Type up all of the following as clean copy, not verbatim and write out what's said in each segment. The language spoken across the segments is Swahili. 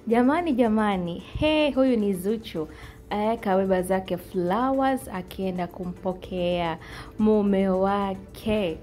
Jamani, huyu ni Zuchu. Kabeba zake flowers akienda kumpokea mume wake.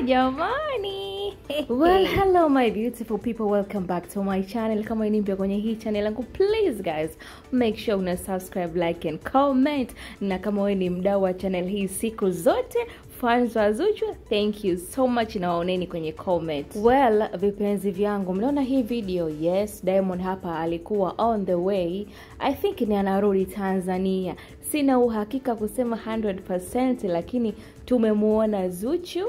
Jamani. Well, hello my beautiful people, welcome back to my channel. Kama ni mpya kwenye hii channel yangu, please guys, make sure una subscribe, like and comment. Na kama wewe ni mdau wa channel hii siku zote, fans wa Zuchu, thank you so much na waoneni kwenye comment. Well, vipenzi vyangu, mnaona hii video? Yes, Diamond hapa alikuwa on the way. I think ni anarudi Tanzania. Sina uhakika kusema 100%, lakini tumemuona Zuchu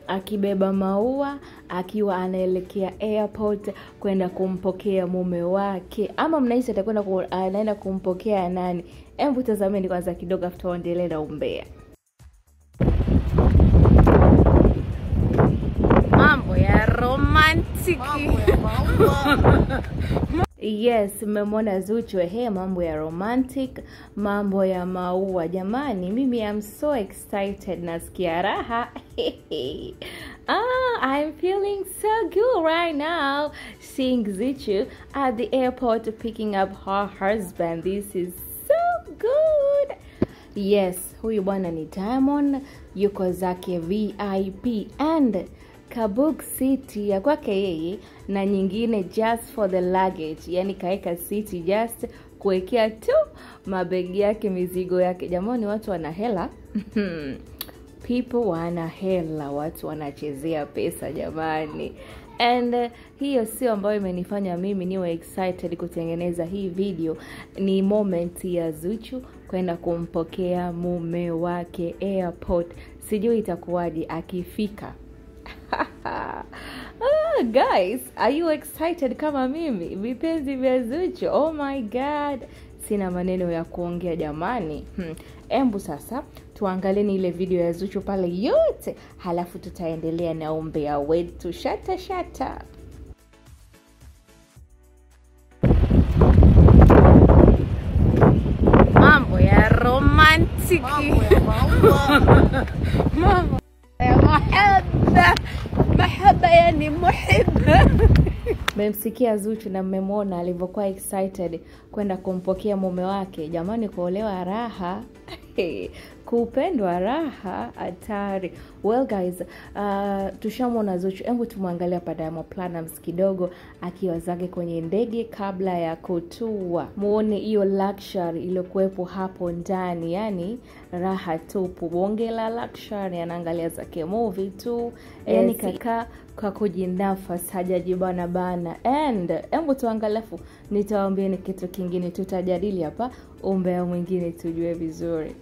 akibeba maua akiwa anaelekea airport kwenda kumpokea mume wake. Ama mnahisi atakwenda anaenda kumpokea nani? Hebu tazameni kwanza kidogo afuta endelee na umbea. Mambo ya romantiki. Yes, mmemwona Zuchu, mambo ya romantic, mambo ya maua. Jamani, mimi am so excited, nasikia raha. I'm feeling so good right now seeing Zuchu at the airport picking up her husband. This is so good. Yes, huyu bwana ni Diamond, yuko zake VIP and Kabuk City ya kwake yeye, na nyingine just for the luggage. Yani kaeka city just kuwekea tu mabegi yake, mizigo yake. Jamani, watu wana hela. People wana hela, watu wanachezea pesa jamani. And hiyo sio ambayo imenifanya mimi niwe excited kutengeneza hii video. Ni moment ya Zuchu kwenda kumpokea mume wake airport. Sijui itakuwaje akifika. Guys, are you excited kama mimi? Vipenzi vya Zuchu, oh my god, sina maneno ya kuongea jamani. Embu sasa tuangalie ile video ya Zuchu pale yote, halafu tutaendelea na umbea wetu. Shata. Mambo ya romantiki. Mambo ya mahaba yani muhibba. Mmemsikia Zuchu na mmemwona alivyokuwa excited kwenda kumpokea mume wake. Jamani, kuolewa raha. Kupendwa raha hatari. Well guys, tushamwona Zuchu. Hebu tumwangalie hapa Diamond Platnumz kidogo akiwa zake kwenye ndege kabla ya kutua. Muone hiyo luxury iliyokuepo hapo ndani, yani raha tupu. Bonge la luxury, anaangalia zake movie tu. Yani kaka kwa kujinafasi, hajajibana bana. And hebu tuangalie, nitawaambia ni kitu kingine, tutajadili hapa umbea mwingine tujue vizuri.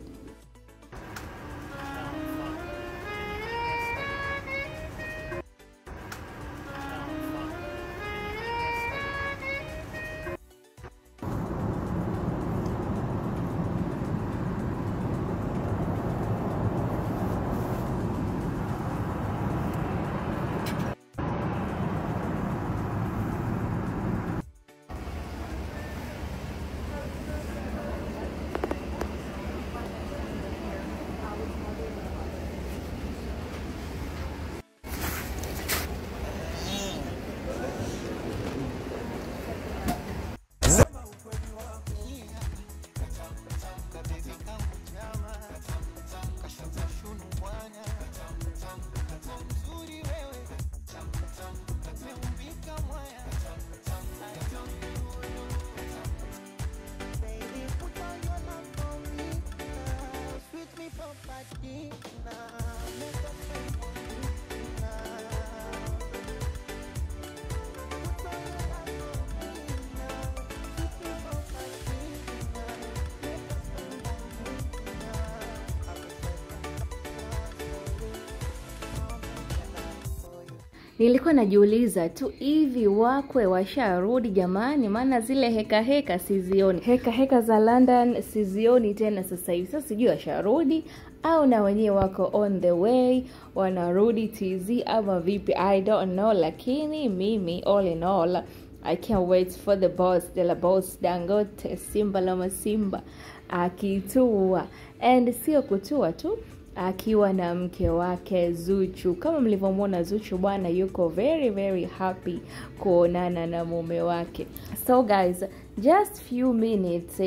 Nilikuwa najiuliza tu, hivi wakwe washarudi jamani? Maana zile heka sizioni. Heka za London sizioni tena sasa hivi. Sasa sijui washarudi au na wenyewe wako on the way, wanarudi TZ ama vipi, I don't know. Lakini mimi all in all, I can't wait for the boss Dangote, Simba la Masimba akitua. And sio kutua tu, akiwa na mke wake Zuchu. Kama mlivyomwona Zuchu bwana yuko very very happy kuonana na mume wake. So guys, just few minutes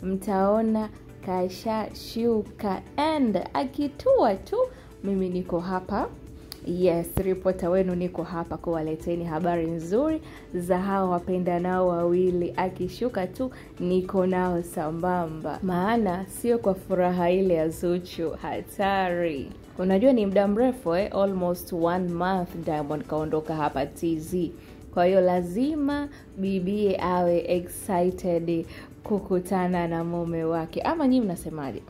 mtaona kasha shuka and akitua tu mimi niko hapa. Yes, reporter wenu niko hapa kuwaleteni habari nzuri za hao wapendanao wawili. Akishuka tu niko nao sambamba. Maana sio kwa furaha ile ya Zuchu, hatari. Unajua ni muda mrefu almost 1 month Diamond kaondoka hapa TZ. Kwa hiyo lazima bibie awe excited kukutana na mume wake. Ama nyinyi mnasemaje?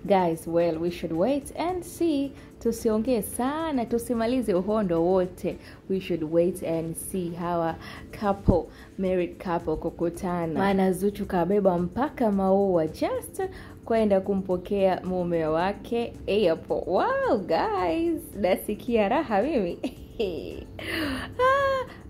Guys, well, we should wait and see. Tusiongee sana, tusimalize uhondo wote. We should wait and see how couple, married couple kukutana. Maana Zuchu kabeba mpaka maua just kwenda kumpokea mume wake airport. Wow guys, nasikia raha mimi.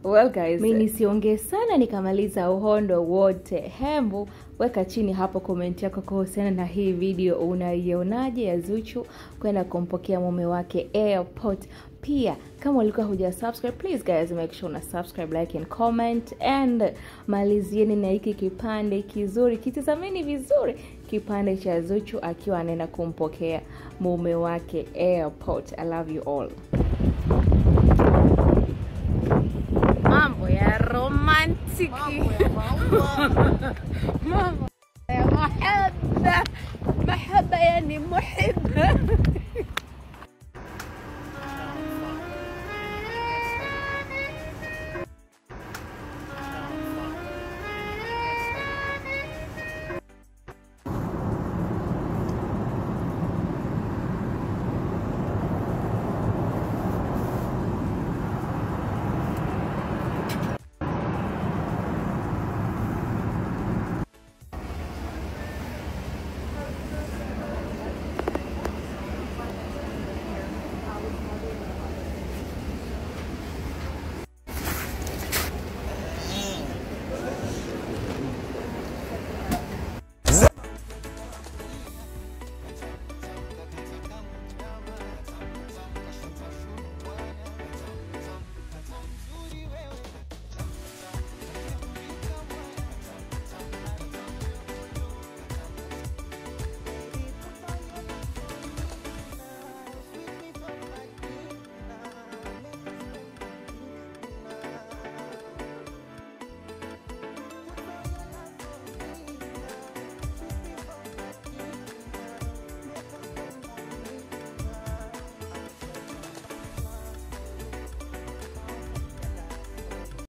Well guys, mimi nisiongee sana nikamaliza uhondo wote. Hembu weka chini hapo comment yako kuhusiana na hii video. Unaionaje ya Zuchu kwenda kumpokea mume wake airport? Pia kama ulikuwa hujasubscribe, please guys make sure una subscribe, like and comment. And malizieni na hiki kipande kizuri, kitazameni vizuri kipande cha Zuchu akiwa anaenda kumpokea mume wake airport. I love you all. Mambo ya romantic, mambo ya mahaba, mahaba yani muhibba.